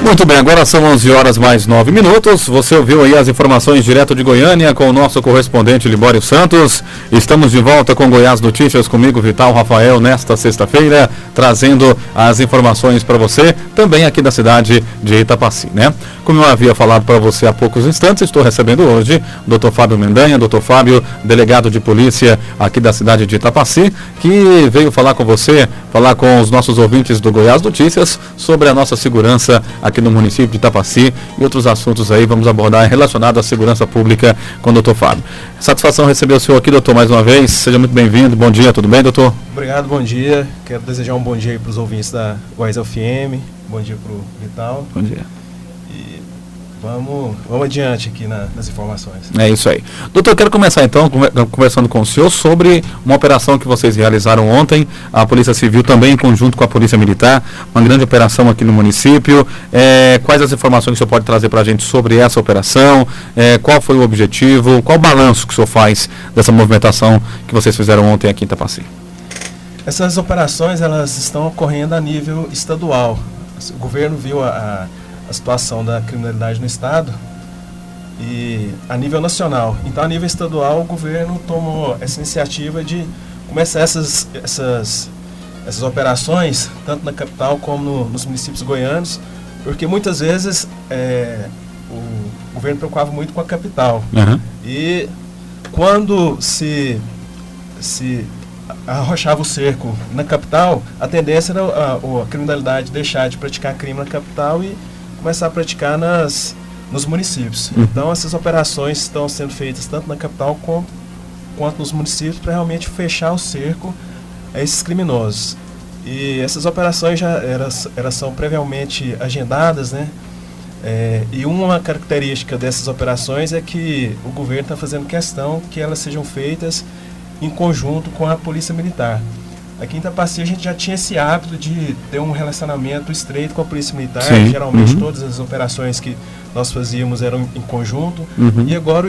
Muito bem, agora são 11 horas mais 9 minutos. Você ouviu aí as informações direto de Goiânia com o nosso correspondente Libório Santos. Estamos de volta com Goiás Notícias, comigo, Vital Rafael, nesta sexta-feira, trazendo as informações para você, também aqui da cidade de Itapaci, né? Como eu havia falado para você há poucos instantes, estou recebendo hoje o Dr. Fábio Mendanha, Dr. Fábio, delegado de polícia aqui da cidade de Itapaci, que veio falar com você, falar com os nossos ouvintes do Goiás Notícias sobre a nossa segurança aqui no município de Itapaci e outros assuntos aí vamos abordar relacionados à segurança pública com o Dr. Fábio. Satisfação receber o senhor aqui, doutor, mais uma vez. Seja muito bem-vindo. Bom dia, tudo bem, doutor? Obrigado, bom dia. Quero desejar um bom dia para os ouvintes da Goiás FM. Bom dia para o Vital. Bom dia. E vamos adiante aqui nas informações. É isso aí. Doutor, eu quero começar então conversando com o senhor sobre uma operação que vocês realizaram ontem, a Polícia Civil também em conjunto com a Polícia Militar, uma grande operação aqui no município. Quais as informações que o senhor pode trazer para a gente sobre essa operação? Qual foi o objetivo? Qual o balanço que o senhor faz dessa movimentação que vocês fizeram ontem aqui em Itapaci? Essas operações, elas estão ocorrendo a nível estadual. O governo viu a situação da criminalidade no estado e a nível nacional. Então, a nível estadual, o governo tomou essa iniciativa de começar essas operações, tanto na capital como nos municípios goianos, porque muitas vezes o governo preocupava muito com a capital. Uhum. E quando se arrochava o cerco na capital, a tendência era a criminalidade deixar de praticar crime na capital e começar a praticar nos municípios. Uhum. Então, essas operações estão sendo feitas tanto na capital quanto nos municípios para realmente fechar o cerco a esses criminosos. E essas operações elas são previamente agendadas, né? E uma característica dessas operações é que o governo está fazendo questão que elas sejam feitas em conjunto com a Polícia Militar. Aqui em Itapaci a gente já tinha esse hábito de ter um relacionamento estreito com a Polícia Militar. Sim. Geralmente Uhum. Todas as operações que nós fazíamos eram em conjunto. Uhum. E agora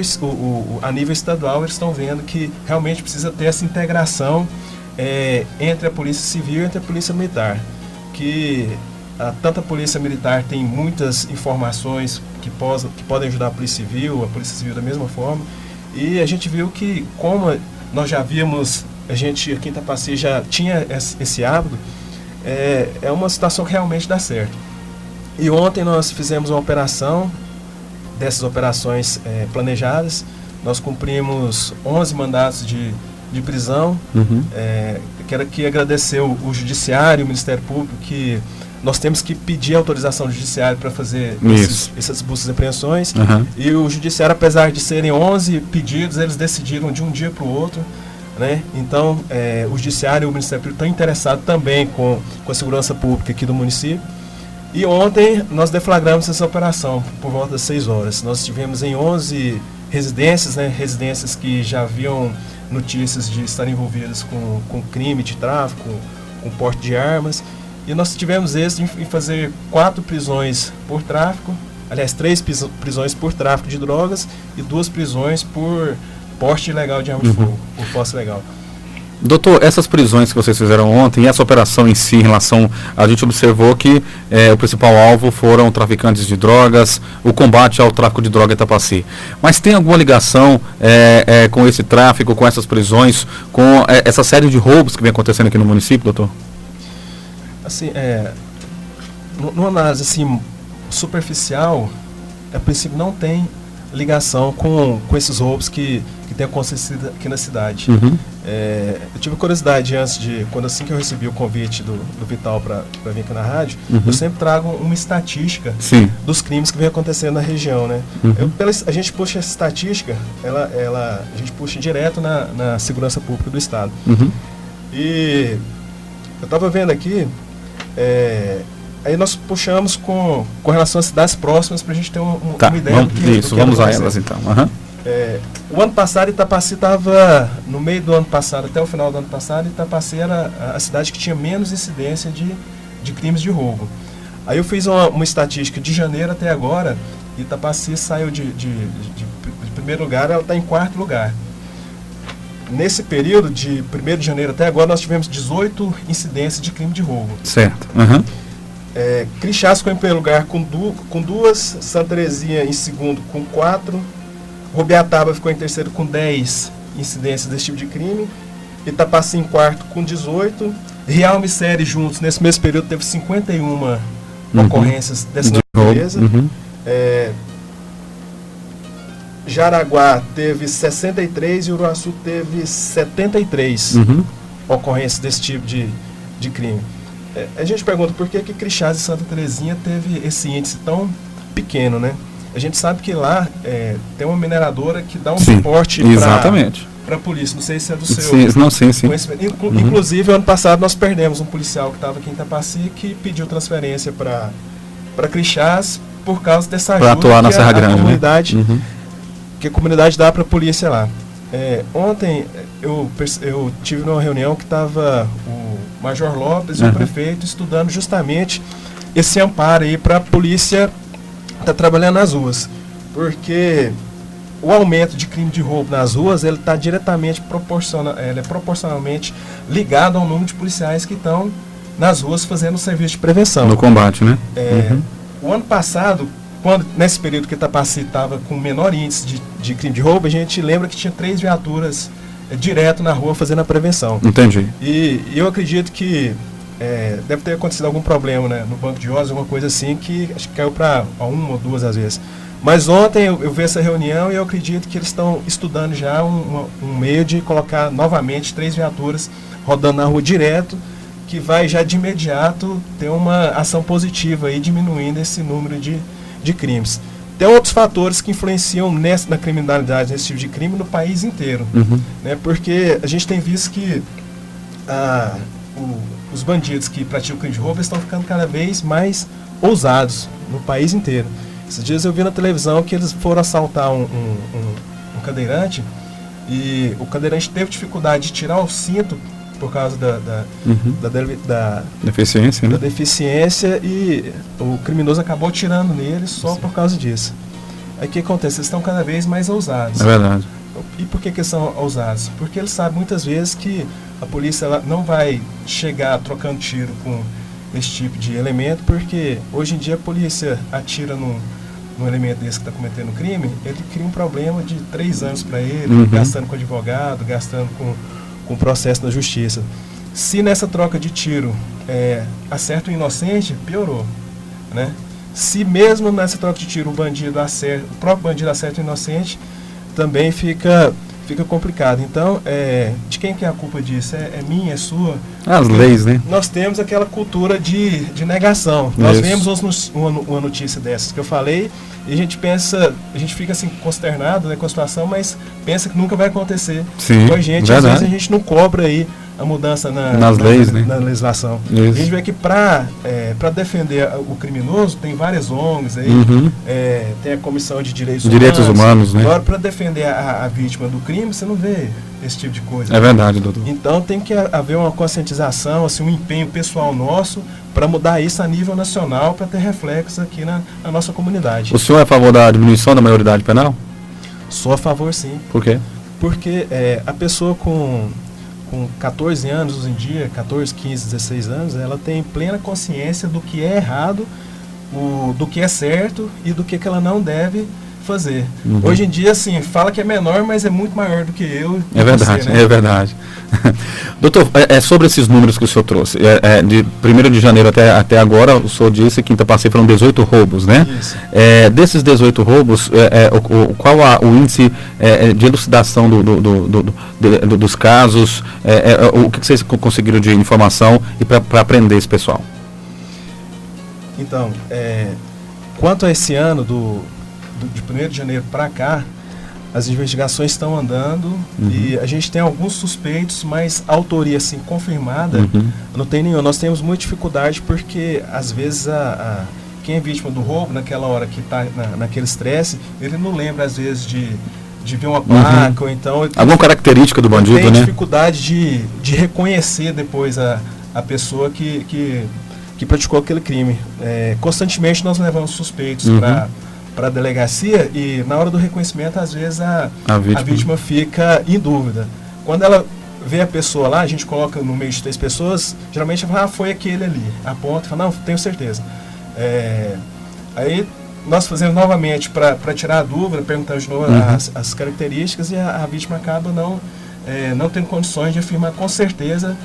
a nível estadual eles estão vendo que realmente precisa ter essa integração entre a Polícia Civil e entre a Polícia Militar. Que tanto a Polícia Militar tem muitas informações que podem ajudar a Polícia Civil da mesma forma. E a gente viu que como nós já víamos, a gente aqui em Itapaci já tinha esse hábito, é uma situação que realmente dá certo. E ontem nós fizemos uma operação, dessas operações planejadas, nós cumprimos 11 mandatos de prisão. Uhum. Quero aqui agradecer o Judiciário, o Ministério Público, que nós temos que pedir autorização do Judiciário para fazer essas buscas e apreensões. Uhum. E o Judiciário, apesar de serem 11 pedidos, eles decidiram de um dia para o outro, né? Então, o Judiciário e o Ministério Público estão interessados também com a segurança pública aqui do município. E ontem nós deflagramos essa operação por volta das 6 horas. Nós estivemos em 11 residências, né? Residências que já haviam notícias de estarem envolvidas com crime de tráfico, com porte de armas. E nós tivemos êxito em fazer 4 prisões por tráfico, aliás, 3 prisões por tráfico de drogas e 2 prisões por porte ilegal de arma de fogo, por posse ilegal. Doutor, essas prisões que vocês fizeram ontem, essa operação em si, em relação, a gente observou que o principal alvo foram traficantes de drogas, o combate ao tráfico de droga em Itapaci. Mas tem alguma ligação com esse tráfico, com essas prisões, com essa série de roubos que vem acontecendo aqui no município, doutor? Assim, numa análise assim, superficial, a princípio não tem ligação com esses roubos que tem acontecido aqui na cidade. Uhum. Eu tive curiosidade assim que eu recebi o convite do Vital para vir aqui na rádio, uhum. eu sempre trago uma estatística Sim. dos crimes que vem acontecendo na região, né? Uhum. A gente puxa essa estatística, a gente puxa direto na segurança pública do estado. Uhum. E eu estava vendo aqui, aí nós puxamos com relação às cidades próximas para a gente ter uma ideia do que vamos a elas então. Uhum. O ano passado, Itapaci estava, no meio do ano passado, até o final do ano passado, Itapaci era a cidade que tinha menos incidência de crimes de roubo. Aí eu fiz uma estatística de janeiro até agora, Itapaci saiu de primeiro lugar, ela está em 4º lugar. Nesse período, de 1º de janeiro até agora, nós tivemos 18 incidências de crime de roubo. Certo. Uhum. Crixás ficou em primeiro lugar com 2, Santa Terezinha em segundo com 4, Rubiataba ficou em terceiro com 10 incidências desse tipo de crime, Itapaci em quarto com 18, Rialma e Série juntos nesse mesmo período teve 51 ocorrências dessa natureza. Jaraguá teve 63 e Uruaçu teve 73 ocorrências desse tipo de crime. A gente pergunta por que Crixás e Santa Terezinha teve esse índice tão pequeno, né? A gente sabe que lá tem uma mineradora que dá um suporte para a polícia. Não sei se é do seu conhecimento. Inclusive, ano passado nós perdemos um policial que estava aqui em Itapaci que pediu transferência para Crixás por causa dessa ajuda atuar na Serra Grande, comunidade, que a comunidade dá para a polícia lá. Ontem eu tive numa reunião que estava o Major Lopes e o prefeito estudando justamente esse amparo aí para a polícia estar trabalhando nas ruas, porque o aumento de crime de roubo nas ruas ele está diretamente proporcionalmente ligado ao número de policiais que estão nas ruas fazendo o serviço de prevenção. No combate, né? O ano passado, nesse período que Itapaci estava com menor índice de crime de roubo, a gente lembra que tinha 3 viaturas direto na rua fazendo a prevenção. Entendi. E eu acredito que deve ter acontecido algum problema, né, no banco de horas, alguma coisa assim, que acho que caiu para 1 ou 2 às vezes. Mas ontem eu vi essa reunião e eu acredito que eles estão estudando já um meio de colocar novamente 3 viaturas rodando na rua direto, que vai já de imediato ter uma ação positiva aí, diminuindo esse número de crimes. Tem outros fatores que influenciam na criminalidade, nesse tipo de crime, no país inteiro. Né? Porque a gente tem visto que os bandidos que praticam crime de roubo estão ficando cada vez mais ousados no país inteiro. Esses dias eu vi na televisão que eles foram assaltar um cadeirante e o cadeirante teve dificuldade de tirar o cinto por causa da deficiência, né? Da deficiência, e o criminoso acabou tirando nele só por causa disso. Aí o que acontece? Eles estão cada vez mais ousados. É verdade. E por que eles são ousados? Porque eles sabem muitas vezes que a polícia ela não vai chegar trocando tiro com esse tipo de elemento, porque hoje em dia a polícia atira num elemento desse que está cometendo crime, ele cria um problema de 3 anos para ele, gastando com advogado, gastando com processo na justiça. Se nessa troca de tiro acerta o inocente, piorou, né? Se mesmo nessa troca de tiro o próprio bandido acerta o inocente, também fica complicado. Então, de quem que é a culpa disso? É minha, é sua? As leis, né? Nós temos aquela cultura de negação. Nós vemos uma notícia dessas que eu falei e a gente fica assim consternado, né, com a situação, mas pensa que nunca vai acontecer com a gente. Verdade. Às vezes a gente não cobra aí a mudança nas leis, né? Na legislação. Isso. A gente vê que para defender o criminoso tem várias ONGs aí, tem a Comissão de Direitos Humanos, né? Agora, para defender a vítima do crime, você não vê esse tipo de coisa. É verdade, doutor. Então tem que haver uma conscientização, assim, um empenho pessoal nosso para mudar isso a nível nacional, para ter reflexo aqui na nossa comunidade. O senhor é a favor da diminuição da maioridade penal? Sou a favor, sim. Por quê? Porque a pessoa com 14 anos, hoje em dia, 14, 15, 16 anos, ela tem plena consciência do que é errado, do que é certo e do que ela não deve fazer. Hoje em dia, assim, fala que é menor, mas é muito maior do que eu. É verdade, né? É verdade. Doutor, sobre esses números que o senhor trouxe, de 1º de janeiro até agora, o senhor disse que em Itapaci foram 18 roubos, né? Isso. Desses 18 roubos, qual o índice de elucidação dos casos, o que vocês conseguiram de informação e para prender esse pessoal? Então, quanto a esse ano de 1º de janeiro para cá, as investigações estão andando e a gente tem alguns suspeitos, mas a autoria assim confirmada não tem nenhum. Nós temos muita dificuldade porque às vezes quem é vítima do roubo naquela hora que está naquele estresse, ele não lembra às vezes de ver uma placa ou então alguma característica do bandido, né? Tem dificuldade de reconhecer depois a pessoa que praticou aquele crime. Constantemente nós levamos suspeitos para a delegacia e na hora do reconhecimento às vezes a vítima fica em dúvida. Quando ela vê a pessoa lá, a gente coloca no meio de 3 pessoas, geralmente fala, foi aquele ali, aponta e fala, não, tenho certeza. Aí nós fazemos novamente para tirar a dúvida, perguntando de novo as características, e a vítima acaba não tendo condições de afirmar com certeza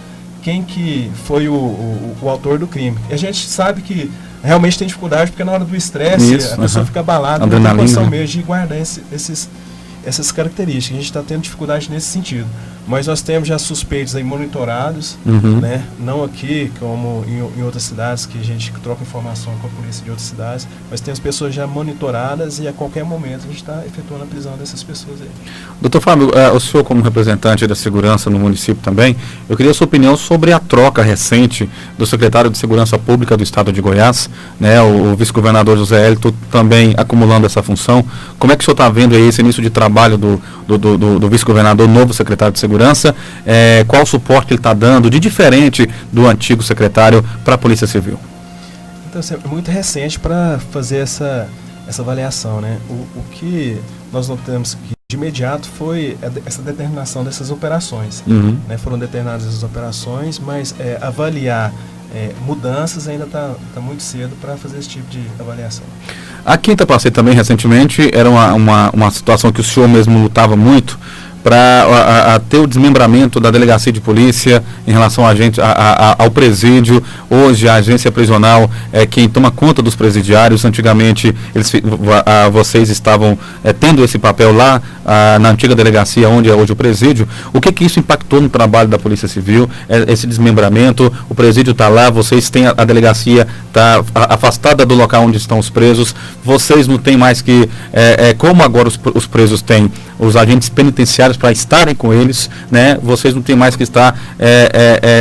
quem que foi o autor do crime. E a gente sabe que realmente tem dificuldade, porque na hora do estresse a pessoa fica abalada, não tem condição mesmo de guardar essas características. A gente está tendo dificuldade nesse sentido. Mas nós temos já suspeitos aí monitorados, né? Não aqui, como em outras cidades, que a gente troca informação com a polícia de outras cidades, mas temos pessoas já monitoradas e a qualquer momento a gente está efetuando a prisão dessas pessoas aí. Doutor Fábio, o senhor como representante da segurança no município também, eu queria a sua opinião sobre a troca recente do secretário de Segurança Pública do Estado de Goiás, né? O vice-governador José Hélito também acumulando essa função. Como é que o senhor está vendo aí esse início de trabalho do vice-governador, novo secretário de Segurança? Qual o suporte ele está dando de diferente do antigo secretário para a Polícia Civil? Então, é muito recente para fazer essa avaliação, né? O que nós notamos que de imediato foi essa determinação dessas operações. Né? Foram determinadas essas operações, mas avaliar mudanças ainda está muito cedo para fazer esse tipo de avaliação. A Quinta Passei também recentemente era uma situação que o senhor mesmo lutava muito para ter o desmembramento da delegacia de polícia em relação ao presídio. Hoje a agência prisional é quem toma conta dos presidiários. Antigamente vocês estavam tendo esse papel lá na antiga delegacia, onde é hoje o presídio. O que isso impactou no trabalho da Polícia Civil, esse desmembramento? O presídio está lá, vocês têm a delegacia está afastada do local onde estão os presos. Vocês não têm mais que, como agora os presos têm os agentes penitenciários para estarem com eles, né? Vocês não têm mais que estar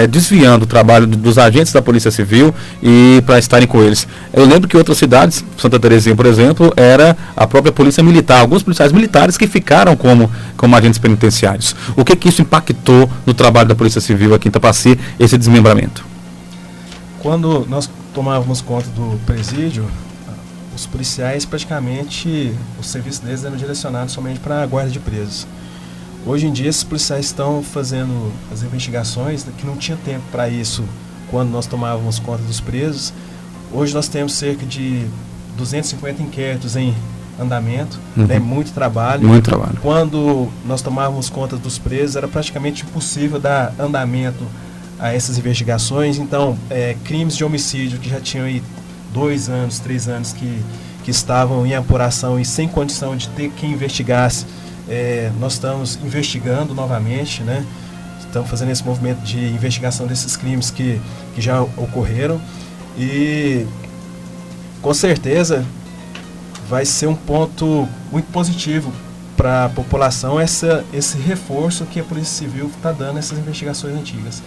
desviando o trabalho dos agentes da Polícia Civil e para estarem com eles. Eu lembro que outras cidades, Santa Terezinha, por exemplo, era a própria Polícia Militar, alguns policiais militares que ficaram como agentes penitenciários. O que isso impactou no trabalho da Polícia Civil aqui em Itapaci, esse desmembramento? Quando nós tomávamos conta do presídio, os policiais praticamente, o serviço deles era direcionado somente para a guarda de presos. Hoje em dia esses policiais estão fazendo as investigações, que não tinha tempo para isso quando nós tomávamos conta dos presos. Hoje nós temos cerca de 250 inquéritos em andamento, né, muito trabalho. Muito trabalho. Quando nós tomávamos conta dos presos era praticamente impossível dar andamento a essas investigações. Então, crimes de homicídio que já tinham aí 2 anos, 3 anos que estavam em apuração e sem condição de ter quem investigasse, nós estamos investigando novamente, né? Estamos fazendo esse movimento de investigação desses crimes que já ocorreram e com certeza vai ser um ponto muito positivo para a população esse reforço que a Polícia Civil está dando nessas investigações antigas.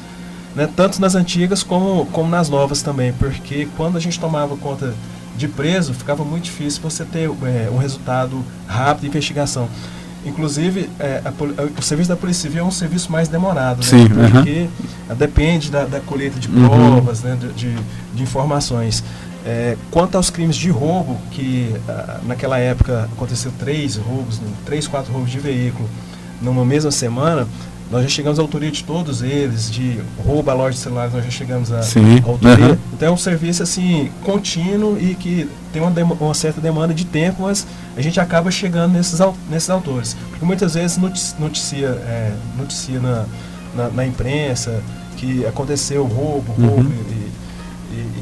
Né, tanto nas antigas como nas novas também, porque quando a gente tomava conta de preso, ficava muito difícil você ter um resultado rápido de investigação. Inclusive, o serviço da Polícia Civil é um serviço mais demorado, né, sim, porque depende da colheita de provas, né, de informações. Quanto aos crimes de roubo, que naquela época aconteceu 3, 4 roubos de veículo numa mesma semana, nós já chegamos à autoria de todos eles, de roubo à loja de celulares, nós já chegamos à autoria. Então é um serviço assim, contínuo e que tem uma certa demanda de tempo, mas a gente acaba chegando nesses autores. Porque muitas vezes noticia na imprensa que aconteceu roubo,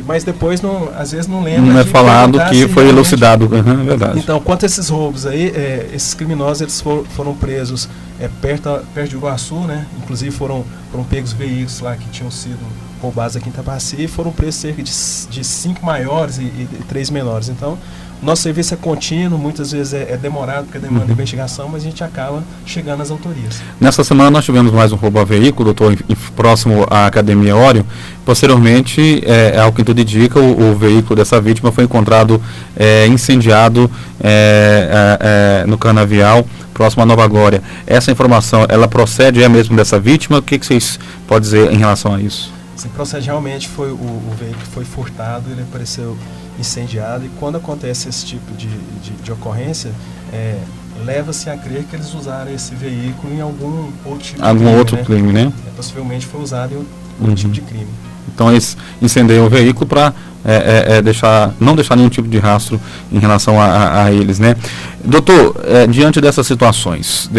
mas depois às vezes não lembra. Não é falado que foi elucidado, verdade. Então, quanto a esses roubos aí, esses criminosos eles foram presos perto de Iguaçu, né? Inclusive foram pegos veículos lá que tinham sido roubados aqui em Itapaci e foram presos cerca de 5 maiores e 3 menores. Então, nosso serviço é contínuo, muitas vezes é demorado porque demanda de investigação, mas a gente acaba chegando às autorias. Nessa semana nós tivemos mais um roubo a veículo, doutor, próximo à Academia Ório. Posteriormente, ao que tudo indica, o veículo dessa vítima foi encontrado incendiado no canavial, próximo à Nova Glória. Essa informação, ela procede mesmo dessa vítima? O que vocês podem dizer em relação a isso? Sim, procede realmente, foi o veículo foi furtado, ele apareceu incendiado, e quando acontece esse tipo de ocorrência, leva-se a crer que eles usaram esse veículo em algum outro tipo Algum de crime, outro crime, né? Possivelmente foi usado em outro tipo de crime. Então eles incendeiam o veículo para não deixar nenhum tipo de rastro em relação a eles, né? Doutor, diante dessas situações,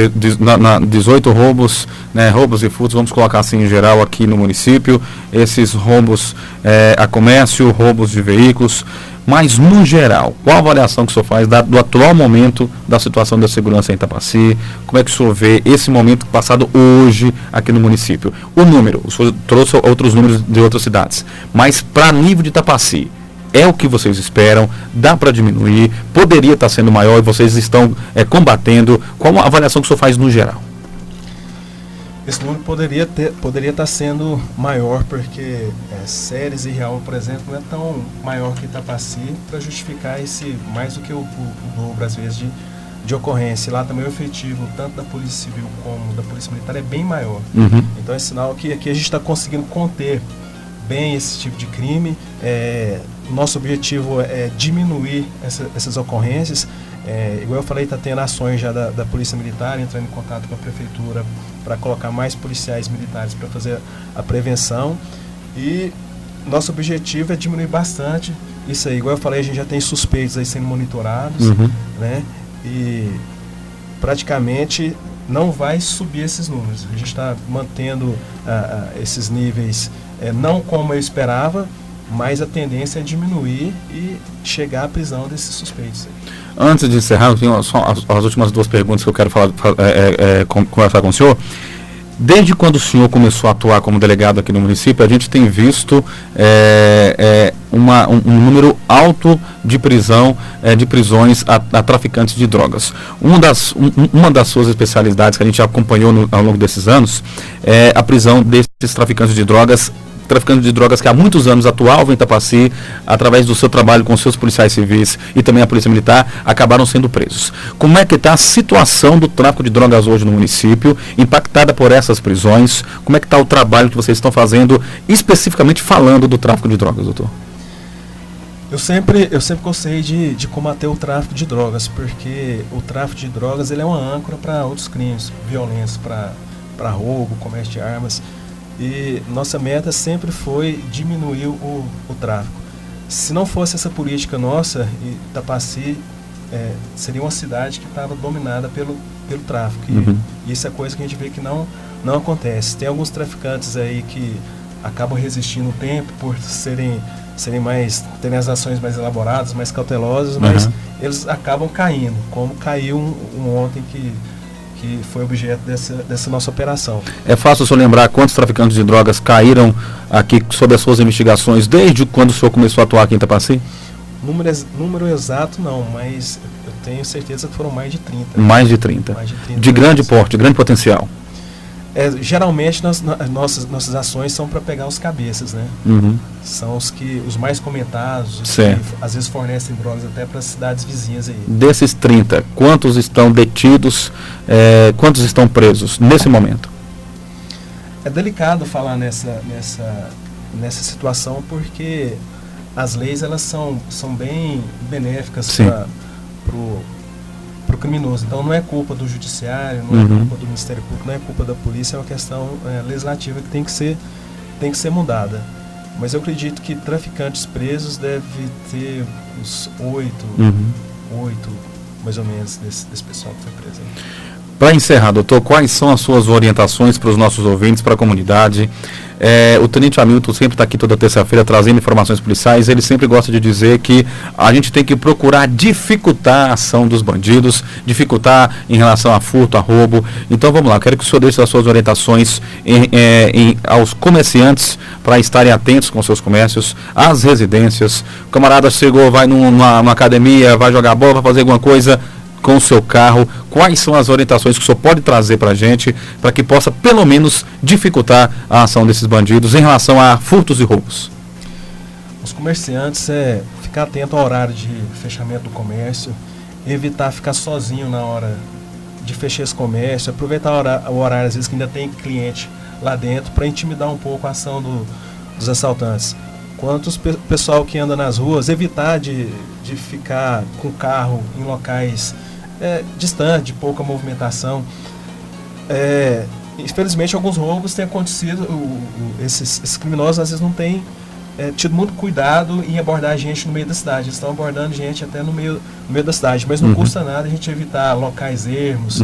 18 roubos, né, roubos e furtos, vamos colocar assim em geral aqui no município, esses roubos a comércio, roubos de veículos, mas no geral, qual a avaliação que o senhor faz do atual momento da situação da segurança em Itapaci? Como é que o senhor vê esse momento passado hoje aqui no município? O número, o senhor trouxe outros números de outras cidades, mas para nível de Itapaci, é o que vocês esperam? Dá para diminuir? Poderia estar sendo maior e vocês estão combatendo? Qual a avaliação que o senhor faz no geral? Esse número poderia estar sendo maior, porque Ceres e Rialma, por exemplo, não é tão maior que Itapaci para justificar esse mais do que o dobro, às vezes, de ocorrência. Lá também o efetivo, tanto da Polícia Civil como da Polícia Militar, é bem maior. Então é sinal que aqui a gente está conseguindo conter bem esse tipo de crime. Nosso objetivo é diminuir essas ocorrências. Igual eu falei, está tendo ações já da Polícia Militar, entrando em contato com a Prefeitura para colocar mais policiais militares para fazer a prevenção. E nosso objetivo é diminuir bastante isso aí. Igual eu falei, a gente já tem suspeitos aí sendo monitorados, né? E praticamente não vai subir esses números. A gente está mantendo esses níveis, não como eu esperava, mas a tendência é diminuir e chegar à prisão desses suspeitos. Antes de encerrar, eu tenho só as últimas duas perguntas que eu quero conversar com o senhor. Desde quando o senhor começou a atuar como delegado aqui no município, a gente tem visto um número alto de prisões a traficantes de drogas. Uma das suas especialidades que a gente acompanhou ao longo desses anos é a prisão desses traficantes de drogas que há muitos anos atuavam em Itapaci, através do seu trabalho com seus policiais civis e também a Polícia Militar, acabaram sendo presos. Como é que está a situação do tráfico de drogas hoje no município, impactada por essas prisões? Como é que está o trabalho que vocês estão fazendo, especificamente falando do tráfico de drogas, doutor? Eu sempre gostei de combater o tráfico de drogas, porque o tráfico de drogas ele é uma âncora para outros crimes violentos, para roubo, comércio de armas. E nossa meta sempre foi diminuir o tráfico. Se não fosse essa política nossa, Itapaci seria uma cidade que estava dominada pelo tráfico. E isso é coisa que a gente vê que não acontece. Tem alguns traficantes aí que acabam resistindo o tempo por terem as ações mais elaboradas, mais cautelosas, mas eles acabam caindo, como caiu um ontem que foi objeto dessa nossa operação. É fácil o senhor lembrar quantos traficantes de drogas caíram aqui sob as suas investigações desde quando o senhor começou a atuar aqui em Itapaci? Número exato não, mas eu tenho certeza que foram mais de 30. Mais de 30. De grande porte, grande potencial. Geralmente nossas ações são para pegar os cabeças, né? São os mais comentados, os que às vezes fornecem drogas até para as cidades vizinhas aí. Desses 30, quantos estão detidos, quantos estão presos nesse momento? É delicado falar nessa situação, porque as leis elas são bem benéficas para o criminoso. Então não é culpa do judiciário, não é culpa do Ministério Público, não é culpa da polícia, é uma questão legislativa que tem que ser mudada. Mas eu acredito que traficantes presos deve ter uns 8 mais ou menos desse pessoal que foi preso. Para encerrar, doutor, quais são as suas orientações para os nossos ouvintes, para a comunidade? O Tenente Hamilton sempre está aqui toda terça-feira trazendo informações policiais. Ele sempre gosta de dizer que a gente tem que procurar dificultar a ação dos bandidos, dificultar em relação a furto, a roubo. Então vamos lá, quero que o senhor deixe as suas orientações aos comerciantes para estarem atentos com seus comércios, às residências. O camarada chegou, vai numa academia, vai jogar bola, vai fazer alguma coisa com o seu carro. Quais são as orientações que o senhor pode trazer para a gente, para que possa pelo menos dificultar a ação desses bandidos em relação a furtos e roubos? Os comerciantes ficar atento ao horário de fechamento do comércio, evitar ficar sozinho na hora de fechar esse comércio, aproveitar o horário às vezes que ainda tem cliente lá dentro para intimidar um pouco a ação dos assaltantes. Quanto o pessoal que anda nas ruas, evitar de ficar com o carro em locais distante, de pouca movimentação. Infelizmente, alguns roubos têm acontecido, esses criminosos às vezes não têm tido muito cuidado em abordar a gente no meio da cidade. Eles estão abordando gente até no meio da cidade, mas não custa nada a gente evitar locais ermos,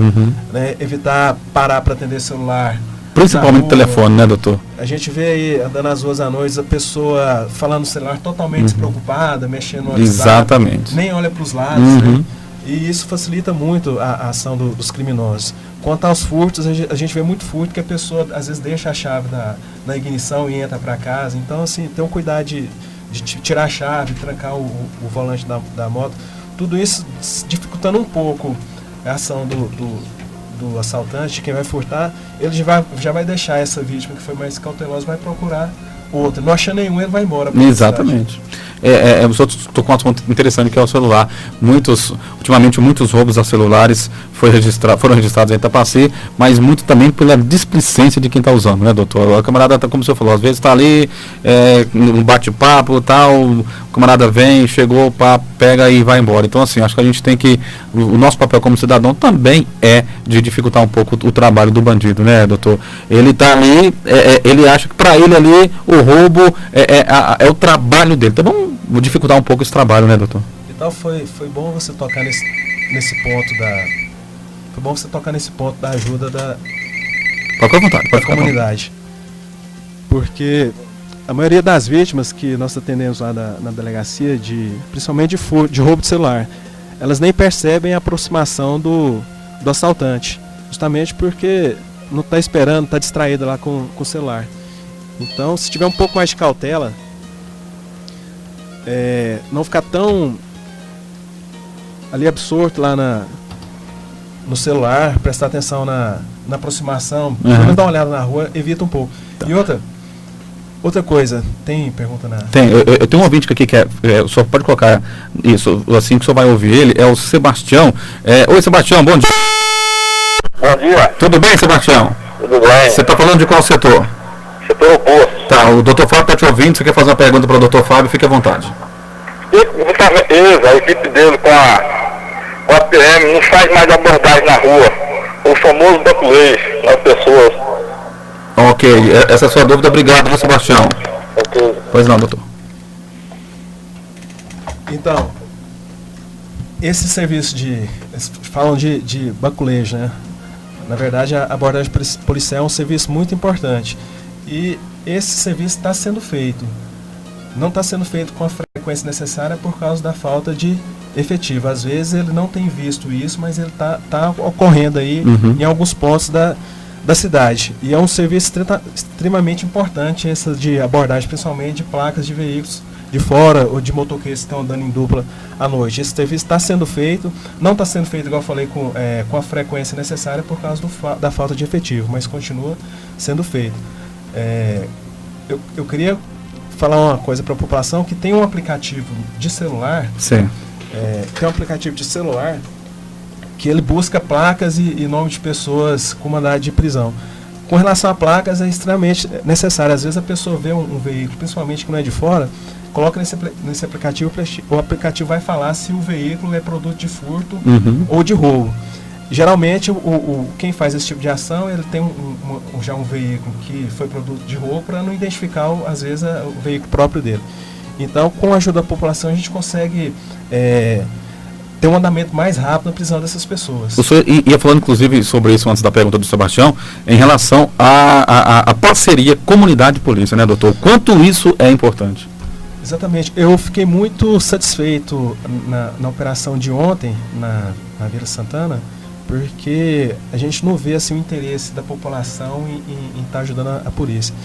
né, evitar parar para atender celular. Principalmente telefone, né, doutor? A gente vê aí, andando nas ruas à noite, a pessoa falando no celular totalmente despreocupada, mexendo no WhatsApp. Exatamente. Nem olha para os lados, né? E isso facilita muito a ação dos criminosos. Quanto aos furtos, a gente vê muito furto que a pessoa às vezes deixa a chave na ignição e entra para casa. Então, assim, tem um cuidado de tirar a chave, trancar o volante da moto. Tudo isso dificultando um pouco a ação do assaltante, quem vai furtar. Ele já vai deixar essa vítima que foi mais cautelosa, vai procurar outra. Não achando nenhum, ele vai embora. Exatamente. Os outros tocou um assunto interessante, que é o celular. Ultimamente muitos roubos a celulares foram registrados em Itapaci, mas muito também pela displicência de quem está usando, né, doutor? A camarada, como o senhor falou, às vezes está ali no bate-papo, tal, o camarada vem, chegou, pega e vai embora. Então, assim, acho que a gente tem que, o nosso papel como cidadão também é de dificultar um pouco o trabalho do bandido, né, doutor? Ele está ali, ele acha que para ele ali o roubo é o trabalho dele. Então vamos dificultar um pouco esse trabalho, né, doutor? Então foi bom você tocar nesse ponto foi bom você tocar nesse ponto da ajuda da comunidade. Porque a maioria das vítimas que nós atendemos lá na delegacia, principalmente de roubo de celular, elas nem percebem a aproximação do assaltante, justamente porque não está esperando, está distraído lá com o celular. Então, se tiver um pouco mais de cautela, não ficar tão ali absorto lá no celular, prestar atenção na aproximação, pelo menos dar uma olhada na rua, evita um pouco. Tá. E outra coisa, tem pergunta na... Tem, eu tenho um ouvinte aqui que o senhor pode colocar isso, assim que o senhor vai ouvir ele, é o Sebastião. Oi, Sebastião, bom dia. Bom dia. Tudo bem, Sebastião? Tudo bem. Você está falando de qual setor? Setor oposto. Tá, o doutor Fábio está te ouvindo, você quer fazer uma pergunta para o doutor Fábio, fique à vontade. A equipe dele com a PM não faz mais abordagem na rua, o famoso baculês nas pessoas. Ok, essa é a sua dúvida, obrigado, viu, Sebastião? Ok. Pois não, doutor. Então, esse serviço falam de baculejo, né? Na verdade, a abordagem policial é um serviço muito importante. E esse serviço está sendo feito. Não está sendo feito com a frequência necessária por causa da falta de efetivo. Às vezes ele não tem visto isso, mas ele está ocorrendo aí em alguns pontos da cidade. E é um serviço extremamente importante, essa de abordagem, principalmente de placas de veículos de fora ou de motoqueiros que estão andando em dupla à noite. Esse serviço está sendo feito, não está sendo feito, igual eu falei, com a frequência necessária por causa da falta de efetivo, mas continua sendo feito. Eu queria falar uma coisa para a população, que tem um aplicativo de celular. Sim. Tem um aplicativo de celular que ele busca placas e nome de pessoas com mandado de prisão. Com relação a placas, é extremamente necessário. Às vezes a pessoa vê um veículo, principalmente que não é de fora, coloca nesse aplicativo, o aplicativo vai falar se o veículo é produto de furto ou de roubo. Geralmente, quem faz esse tipo de ação, ele tem já um veículo que foi produto de roubo para não identificar, às vezes, o veículo próprio dele. Então, com a ajuda da população, a gente consegue ter um andamento mais rápido na prisão dessas pessoas. O senhor ia falando, inclusive, sobre isso antes da pergunta do Sebastião, em relação à parceria comunidade-polícia, né, doutor? Quanto isso é importante? Exatamente. Eu fiquei muito satisfeito na operação de ontem, na Vila Santana, porque a gente não vê assim, o interesse da população em estar ajudando a polícia.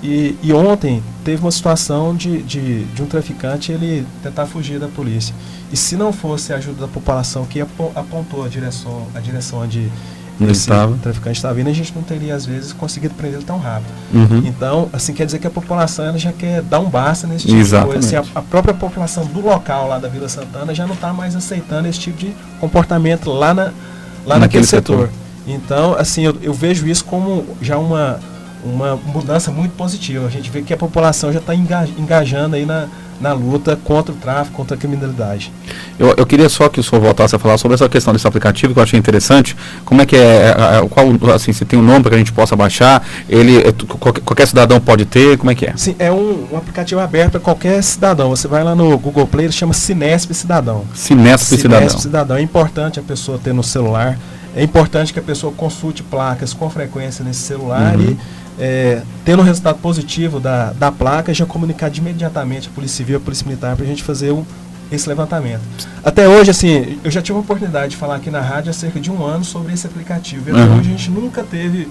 E ontem teve uma situação de um traficante ele tentar fugir da polícia. E se não fosse a ajuda da população que apontou a direção onde esse traficante estava vindo, a gente não teria, às vezes, conseguido prender ele tão rápido. Então, assim, quer dizer que a população ela já quer dar um basta nesse tipo de coisa. Assim, a própria população do local lá da Vila Santana já não está mais aceitando esse tipo de comportamento lá naquele setor. Então, assim, eu vejo isso como já uma mudança muito positiva. A gente vê que a população já está engajando aí na luta contra o tráfico, contra a criminalidade. Eu queria só que o senhor voltasse a falar sobre essa questão desse aplicativo, que eu achei interessante. Como é que qual, assim, se tem um nome para que a gente possa baixar, qualquer cidadão pode ter, como é que é? Sim, é um aplicativo aberto para qualquer cidadão. Você vai lá no Google Play, ele chama Sinesp Cidadão. Sinesp Cidadão. Cidadão. É importante a pessoa ter no celular, é importante que a pessoa consulte placas com frequência nesse celular e tendo um resultado positivo da placa, já comunicar imediatamente a Polícia Civil, a Polícia Militar, para a gente fazer esse levantamento. Até hoje, assim, eu já tive a oportunidade de falar aqui na rádio há cerca de 1 ano sobre esse aplicativo. E até hoje a gente nunca teve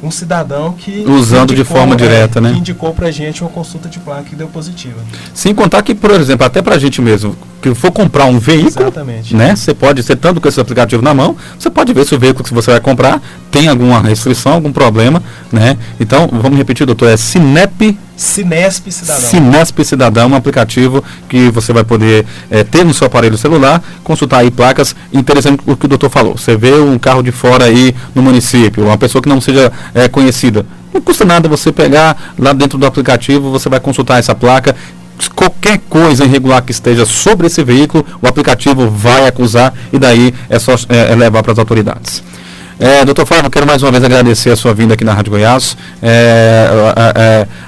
um cidadão que usando de forma direta, né? Que indicou pra gente uma consulta de placa que deu positiva. Sem contar que, por exemplo, até pra gente mesmo, que for comprar um veículo, exatamente, né? Você pode ser tanto com esse aplicativo na mão, você pode ver se o veículo que você vai comprar tem alguma restrição, algum problema, né? Então, vamos repetir, doutor, é Sinesp Cidadão. Sinesp Cidadão, um aplicativo que você vai poder ter no seu aparelho celular, consultar aí placas. Interessante o que o doutor falou. Você vê um carro de fora aí no município, uma pessoa que não seja conhecida. Não custa nada você pegar lá dentro do aplicativo, você vai consultar essa placa. Qualquer coisa irregular que esteja sobre esse veículo, o aplicativo vai acusar e daí é só levar para as autoridades. Doutor Fábio, quero mais uma vez agradecer a sua vinda aqui na Rádio Goiás.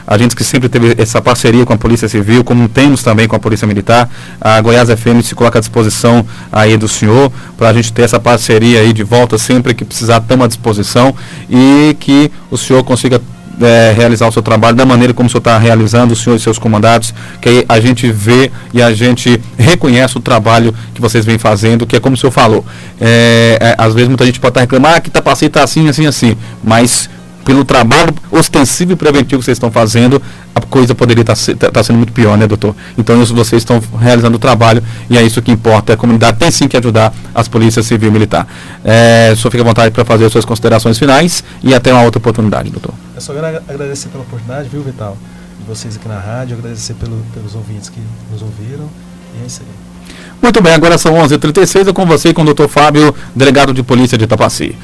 A gente que sempre teve essa parceria com a Polícia Civil, como temos também com a Polícia Militar, a Goiás FM se coloca à disposição aí do senhor, para a gente ter essa parceria aí de volta sempre que precisar, estamos à disposição e que o senhor consiga realizar o seu trabalho da maneira como o senhor está realizando, o senhor e seus comandados, que aí a gente vê e a gente reconhece o trabalho que vocês vêm fazendo, que é como o senhor falou. Às vezes muita gente pode estar reclamando, que Itapaci está assim, assim, assim, mas pelo trabalho ostensivo e preventivo que vocês estão fazendo, a coisa poderia estar sendo muito pior, né, doutor? Então isso, vocês estão realizando o trabalho e é isso que importa. A comunidade tem sim que ajudar as polícias civil e militar. O senhor fica à vontade para fazer as suas considerações finais e até uma outra oportunidade, doutor. Eu só quero agradecer pela oportunidade, viu, Vital? De vocês aqui na rádio, agradecer pelos ouvintes que nos ouviram e é isso aí. Muito bem, agora são 11h36, é com você e com o doutor Fábio, delegado de polícia de Itapaci.